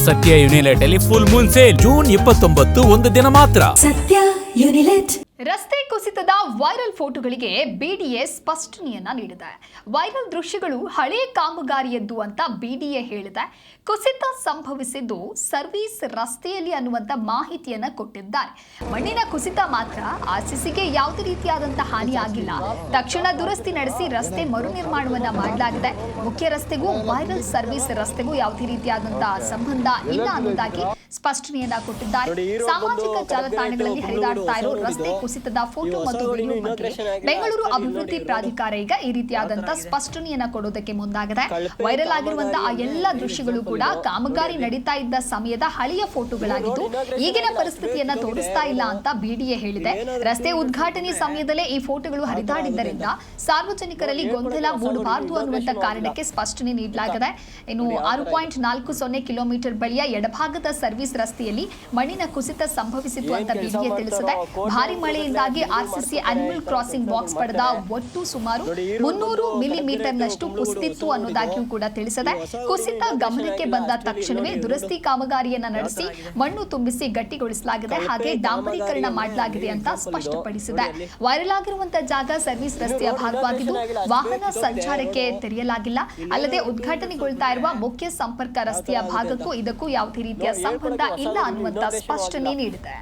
ಸತ್ಯ ಯುನಿಲೆಟ್ ಅಲ್ಲಿ full Moon sale June 29 ಒಂದು ದಿನ ಮಾತ್ರ. ಸತ್ಯ ಯುನಿಲೆಟ್. ರಸ್ತೆ ಕುಸಿತದ ವೈರಲ್ ಫೋಟೋಗಳಿಗೆ ಬಿಡಿಎ ಸ್ಪಷ್ಟನೆಯನ್ನ ನೀಡಿದೆ. ವೈರಲ್ ದೃಶ್ಯಗಳು ಹಳೆ ಕಾಮಗಾರಿಯದ್ದು ಅಂತ ಬಿಡಿಎ ಹೇಳಿದೆ. ಕುಸಿತ ಸಂಭವಿಸಿದ್ದು ಸರ್ವಿಸ್ ರಸ್ತೆಯಲ್ಲಿ ಅನ್ನುವಂತ ಮಾಹಿತಿಯನ್ನ ಕೊಟ್ಟಿದ್ದಾರೆ. ಮಣ್ಣಿನ ಕುಸಿತ ಮಾತ್ರ ಆರ್ಸಿಸಿಗೆ ಯಾವುದೇ ರೀತಿಯಾದಂತಹ ಹಾನಿ ಆಗಿಲ್ಲ. ತಕ್ಷಣ ದುರಸ್ತಿ ನಡೆಸಿ ರಸ್ತೆ ಮರು ನಿರ್ಮಾಣವನ್ನ ಮಾಡಲಾಗಿದೆ. ಮುಖ್ಯ ರಸ್ತೆಗೂ ವೈರಲ್ ಸರ್ವಿಸ್ ರಸ್ತೆಗೂ ಯಾವುದೇ ರೀತಿಯಾದಂತಹ ಸಂಬಂಧ ಇಲ್ಲ ಅನ್ನೋದಾಗಿ ಸ್ಪಷ್ಟನೆಯನ್ನ ಕೊಟ್ಟಿದ್ದಾರೆ. ಸಾಮಾಜಿಕ ಜಾಲತಾಣಗಳಲ್ಲಿ ಹರಿದಾಡ್ತಾ ಇರೋ ರಸ್ತೆ ಕುಸಿತದ ಫೋಟೋ ಮತ್ತು ವಿಡಿಯೋ ಬಗ್ಗೆ ಬೆಂಗಳೂರು ಅಭಿವೃದ್ಧಿ ಪ್ರಾಧಿಕಾರ ಈಗ ಈ ರೀತಿಯಾದಂತಹ ಸ್ಪಷ್ಟನೆಯನ್ನ ಕೊಡೋದಕ್ಕೆ ಮುಂದಾಗಿದೆ. ವೈರಲ್ ಆಗಿರುವಂತಹ ಆ ಎಲ್ಲ ದೃಶ್ಯಗಳು ಕೂಡ ಕಾಮಗಾರಿ ನಡೀತಾ ಇದ್ದ ಸಮಯದ ಹಳೆಯ ಫೋಟೋಗಳಾಗಿದ್ದು ಈಗಿನ ಪರಿಸ್ಥಿತಿಯನ್ನ ತೋರಿಸ್ತಾ ಇಲ್ಲ ಅಂತ ಬಿಡಿಎ ಹೇಳಿದೆ. ರಸ್ತೆ ಉದ್ಘಾಟನೆ ಸಮಯದಲ್ಲೇ ಈ ಫೋಟೋಗಳು ಹರಿದಾಡಿದ್ದರಿಂದ ಸಾರ್ವಜನಿಕರಲ್ಲಿ ಗೊಂದಲ ಮೂಡಬಾರದು ಅನ್ನುವಂತ ಕಾರಣಕ್ಕೆ ಸ್ಪಷ್ಟನೆ ನೀಡಲಾಗಿದೆ. ಇನ್ನು 6.40 ಕಿಲೋಮೀಟರ್ ಬಳಿಯ ಎಡಭಾಗದ ಸರ್ವಿಸ್ ರಸ್ತೆಯಲ್ಲಿ ಮಣ್ಣಿನ ಕುಸಿತ ಸಂಭವಿಸಿತು ಅಂತ ಬಿಡಿಎ ತಿಳಿಸಿದೆ. ಭಾರಿ ಮಳೆಯಿಂದಾಗಿ ಆರ್ಸಿಸಿ ಅನಿಮಲ್ ಕ್ರಾಸಿಂಗ್ ಬಾಕ್ಸ್ ಪಡೆದ ಒಟ್ಟು ಸುಮಾರು 300 ಮಿಲಿಮೀಟರ್ನಷ್ಟು ಕುಸಿದಿತ್ತು ಅನ್ನೋದಾಗಿಯೂ ಕೂಡ ತಿಳಿಸಿದೆ. ಕುಸಿತ ಗಮನಕ್ಕೆ ಬಂದ ತಕ್ಷಣವೇ ದುರಸ್ತಿ ಕಾಮಗಾರಿಯನ್ನ ನಡೆಸಿ ಮಣ್ಣು ತುಂಬಿಸಿ ಗಟ್ಟಿಗೊಳಿಸಲಾಗಿದೆ, ಹಾಗೆ ಡಾಂಬರೀಕರಣ ಮಾಡಲಾಗಿದೆ ಅಂತ ಸ್ಪಷ್ಟಪಡಿಸಿದೆ. ವೈರಲ್ ಆಗಿರುವಂತಹ ಜಾಗ ಸರ್ವಿಸ್ ರಸ್ತೆಯ ಭಾಗವಾಗಿದ್ದು ವಾಹನ ಸಂಚಾರಕ್ಕೆ ತೆರೆಯಲಾಗಿಲ್ಲ. ಅಲ್ಲದೆ ಉದ್ಘಾಟನೆಗೊಳ್ತಾ ಇರುವ ಮುಖ್ಯ ಸಂಪರ್ಕ ರಸ್ತೆಯ ಭಾಗಕ್ಕೂ ಇದಕ್ಕೂ ಯಾವುದೇ ರೀತಿಯ ಸಂಬಂಧ ಇಲ್ಲ ಅನ್ನುವಂತ ಸ್ಪಷ್ಟನೆ ನೀಡಿದೆ.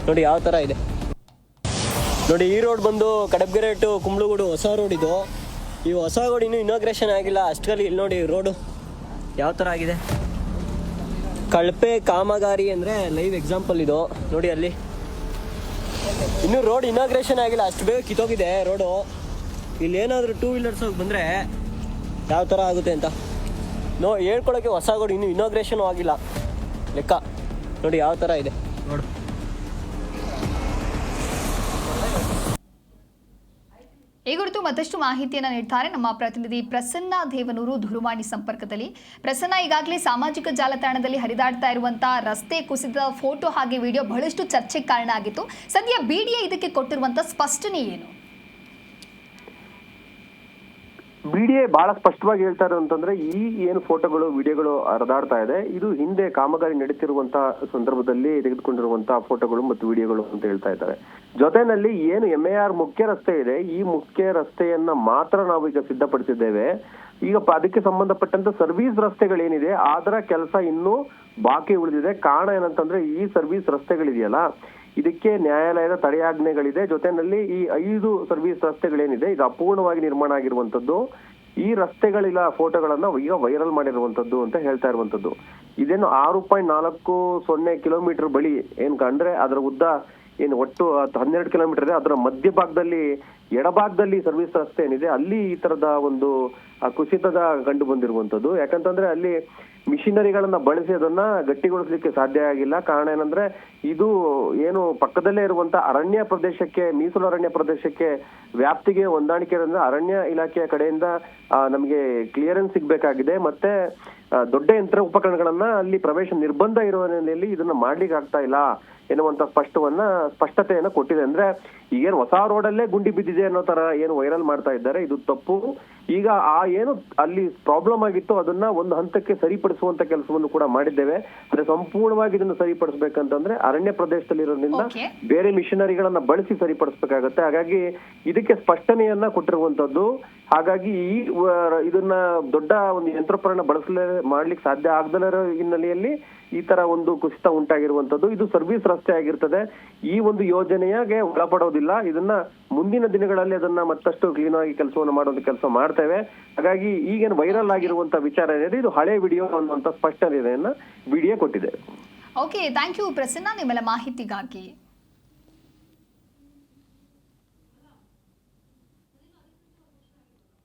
ನೋಡಿ ಯಾವ ತರ ಇದೆ ನೋಡಿ. ಈ ರೋಡ್ ಬಂದು ಕಡಬ್ಗೆರೆ ಟು ಕುಂಬ್ಳಗೂಡು ಹೊಸ ರೋಡ್ ಇದು. ಈ ಹೊಸ ರೋಡ್ ಇನ್ನೂ ಇನಾಗ್ರೇಷನ್ ಆಗಿಲ್ಲ ಅಷ್ಟರಲ್ಲಿ. ಇಲ್ಲಿ ನೋಡಿ ರೋಡು ಯಾವ ಥರ ಆಗಿದೆ. ಕಳಪೆ ಕಾಮಗಾರಿ ಅಂದರೆ ಲೈವ್ ಎಕ್ಸಾಂಪಲ್ ಇದು ನೋಡಿ. ಅಲ್ಲಿ ಇನ್ನೂ ರೋಡ್ ಇನಾಗ್ರೇಷನ್ ಆಗಿಲ್ಲ, ಅಷ್ಟು ಬೇಗ ಕಿತ್ತೋಗಿದೆ ರೋಡು. ಇಲ್ಲಿ ಏನಾದರೂ ಟೂ ವೀಲರ್ಸ್ ಬಂದರೆ ಯಾವ ಥರ ಆಗುತ್ತೆ ಅಂತ ಹೇಳ್ಕೊಳ್ಳೋಕ್ಕೆ ಹೊಸ ರೋಡ್ ಇನ್ನೂ ಇನಾಗ್ರೇಷನ್ ಆಗಿಲ್ಲ ಲೆಕ್ಕ. ನೋಡಿ ಯಾವ ಥರ ಇದೆ ರೋಡು. ಈ ಕುರಿತು ಮತ್ತಷ್ಟು ಮಾಹಿತಿಯನ್ನು ನೀಡ್ತಾರೆ ನಮ್ಮ ಪ್ರತಿನಿಧಿ ಪ್ರಸನ್ನ ದೇವನೂರು ದೂರವಾಣಿ ಸಂಪರ್ಕದಲ್ಲಿ. ಪ್ರಸನ್ನ, ಈಗಾಗಲೇ ಸಾಮಾಜಿಕ ಜಾಲತಾಣದಲ್ಲಿ ಹರಿದಾಡ್ತಾ ಇರುವಂತಹ ರಸ್ತೆ ಕುಸಿದ ಫೋಟೋ ಹಾಗೆ ವಿಡಿಯೋ ಬಹಳಷ್ಟು ಚರ್ಚೆಗೆ ಕಾರಣ ಆಗಿತ್ತು. ಸದ್ಯ ಬಿಡಿಎ ಇದಕ್ಕೆ ಕೊಟ್ಟಿರುವಂತಹ ಸ್ಪಷ್ಟನೆ ಏನು? ಬಿಡಿಎ ಬಹಳ ಸ್ಪಷ್ಟವಾಗಿ ಹೇಳ್ತಾ ಇರೋದಂತಂದ್ರೆ ಈ ಏನು ಫೋಟೋಗಳು ವಿಡಿಯೋಗಳು ಹರಿದಾಡ್ತಾ ಇದೆ ಇದು ಹಿಂದೆ ಕಾಮಗಾರಿ ನಡೀತಿರುವಂತಹ ಸಂದರ್ಭದಲ್ಲಿ ತೆಗೆದುಕೊಂಡಿರುವಂತಹ ಫೋಟೋಗಳು ಮತ್ತು ವಿಡಿಯೋಗಳು ಅಂತ ಹೇಳ್ತಾ ಇದ್ದಾರೆ. ಜೊತೆನಲ್ಲಿ ಏನು MAR ಮುಖ್ಯ ರಸ್ತೆ ಇದೆ ಈ ಮುಖ್ಯ ರಸ್ತೆಯನ್ನ ಮಾತ್ರ ನಾವು ಈಗ ಸಿದ್ಧಪಡಿಸಿದ್ದೇವೆ. ಈಗ ಅದಕ್ಕೆ ಸಂಬಂಧಪಟ್ಟಂತ ಸರ್ವಿಸ್ ರಸ್ತೆಗಳೇನಿದೆ ಅದರ ಕೆಲಸ ಇನ್ನೂ ಬಾಕಿ ಉಳಿದಿದೆ. ಕಾರಣ ಏನಂತಂದ್ರೆ ಈ ಸರ್ವಿಸ್ ರಸ್ತೆಗಳಿದೆಯಲ್ಲ ಇದಕ್ಕೆ ನ್ಯಾಯಾಲಯದ ತಡೆಯಾಜ್ಞೆಗಳಿದೆ. ಜೊತೆನಲ್ಲಿ ಈ 5 ಸರ್ವಿಸ್ ರಸ್ತೆಗಳೇನಿದೆ ಈಗ ಅಪೂರ್ಣವಾಗಿ ನಿರ್ಮಾಣ ಆಗಿರುವಂತದ್ದು. ಈ ರಸ್ತೆಗಳಿಲ್ಲ ಫೋಟೋಗಳನ್ನ ಈಗ ವೈರಲ್ ಮಾಡಿರುವಂತದ್ದು ಅಂತ ಹೇಳ್ತಾ ಇರುವಂತದ್ದು. ಇದೇನು 6.40 ಕಿಲೋಮೀಟರ್ ಬಳಿ ಏನ್ ಕಂಡ್ರೆ ಅದರ ಉದ್ದ ಏನು ಒಟ್ಟು 12 ಕಿಲೋಮೀಟರ್ ಇದೆ. ಅದರ ಮಧ್ಯಭಾಗದಲ್ಲಿ ಎಡಭಾಗದಲ್ಲಿ ಸರ್ವಿಸ್ ರಸ್ತೆ ಏನಿದೆ ಅಲ್ಲಿ ಈ ತರದ ಒಂದು ಕುಸಿತದ ಕಂಡು ಬಂದಿರುವಂತದ್ದು. ಯಾಕಂತಂದ್ರೆ ಅಲ್ಲಿ ಮಿಷಿನರಿಗಳನ್ನ ಬಳಸಿ ಅದನ್ನ ಗಟ್ಟಿಗೊಳಿಸ್ಲಿಕ್ಕೆ ಸಾಧ್ಯ ಆಗಿಲ್ಲ. ಕಾರಣ ಏನಂದ್ರೆ ಇದು ಏನು ಪಕ್ಕದಲ್ಲೇ ಇರುವಂತ ಅರಣ್ಯ ಪ್ರದೇಶಕ್ಕೆ, ಮೀಸಲು ಅರಣ್ಯ ಪ್ರದೇಶಕ್ಕೆ ವ್ಯಾಪ್ತಿಗೆ ಹೊಂದಾಣಿಕೆ ಇರೋದ್ರಿಂದ ಅರಣ್ಯ ಇಲಾಖೆಯ ಕಡೆಯಿಂದ ನಮಗೆ ಕ್ಲಿಯರೆನ್ಸ್ ಸಿಗ್ಬೇಕಾಗಿದೆ. ಮತ್ತೆ ದೊಡ್ಡ ಯಂತ್ರ ಉಪಕರಣಗಳನ್ನ ಅಲ್ಲಿ ಪ್ರವೇಶ ನಿರ್ಬಂಧ ಇರುವ ಹಿನ್ನೆಲೆಯಲ್ಲಿ ಇದನ್ನ ಮಾಡ್ಲಿಕ್ಕೆ ಆಗ್ತಾ ಇಲ್ಲ ಎನ್ನುವಂತ ಸ್ಪಷ್ಟತೆಯನ್ನ ಕೊಟ್ಟಿದೆ. ಅಂದ್ರೆ ಈಗೇನು ಹೊಸ ರೋಡಲ್ಲೇ ಗುಂಡಿ ಬಿದ್ದಿದೆ ಅನ್ನೋ ತರ ಏನು ವೈರಲ್ ಮಾಡ್ತಾ ಇದ್ದಾರೆ ಇದು ತಪ್ಪು. ಈಗ ಏನು ಅಲ್ಲಿ ಪ್ರಾಬ್ಲಮ್ ಆಗಿತ್ತು ಅದನ್ನ ಒಂದು ಹಂತಕ್ಕೆ ಸರಿಪಡಿಸುವಂತ ಕೆಲಸವನ್ನು ಕೂಡ ಮಾಡಿದ್ದೇವೆ. ಅಂದ್ರೆ ಸಂಪೂರ್ಣವಾಗಿ ಇದನ್ನು ಸರಿಪಡಿಸ್ಬೇಕಂತಂದ್ರೆ ಅರಣ್ಯ ಪ್ರದೇಶದಲ್ಲಿ ಇರೋದ್ರಿಂದ ಬೇರೆ ಮಿಷನರಿಗಳನ್ನ ಬಳಸಿ ಸರಿಪಡಿಸ್ಬೇಕಾಗತ್ತೆ. ಹಾಗಾಗಿ ಇದಕ್ಕೆ ಸ್ಪಷ್ಟನೆಯನ್ನ ಕೊಟ್ಟಿರುವಂತದ್ದು. ಹಾಗಾಗಿ ಇದನ್ನ ದೊಡ್ಡ ಒಂದು ಯಂತ್ರೋಪಕರಣ ಮಾಡ್ಲಿಕ್ಕೆ ಸಾಧ್ಯ ಆಗದಲ್ಲಿರೋ ಹಿನ್ನೆಲೆಯಲ್ಲಿ ಈ ತರ ಒಂದು ಕುಸಿತ ಉಂಟಾಗಿರುವಂತದ್ದು. ಇದು ಸರ್ವಿಸ್ ರಸ್ತೆ ಆಗಿರ್ತದೆ, ಈ ಒಂದು ಯೋಜನೆಯಾಗೆ ಒಳಪಡೋದಿಲ್ಲ. ಇದನ್ನ ಮುಂದಿನ ದಿನಗಳಲ್ಲಿ ಅದನ್ನ ಮತ್ತಷ್ಟು ಕ್ಲೀನ್ ಆಗಿ ಕೆಲಸವನ್ನು ಮಾಡುವಂತ ಕೆಲಸ ಮಾಡ್ತೇವೆ. ಹಾಗಾಗಿ ಈಗೇನು ವೈರಲ್ ಆಗಿರುವಂತ ವಿಚಾರ ಏನಿದೆ ಇದು ಹಳೆ ವಿಡಿಯೋ ಅನ್ನುವಂತ ಸ್ಪಷ್ಟನೆಯನ್ನ ವಿಡಿಯೋ ಕೊಟ್ಟಿದೆ. ಓಕೆ, ಥ್ಯಾಂಕ್ ಯು ಪ್ರಸನ್ನ ನಿಮ್ಮೆಲ್ಲ ಮಾಹಿತಿಗಾಗಿ.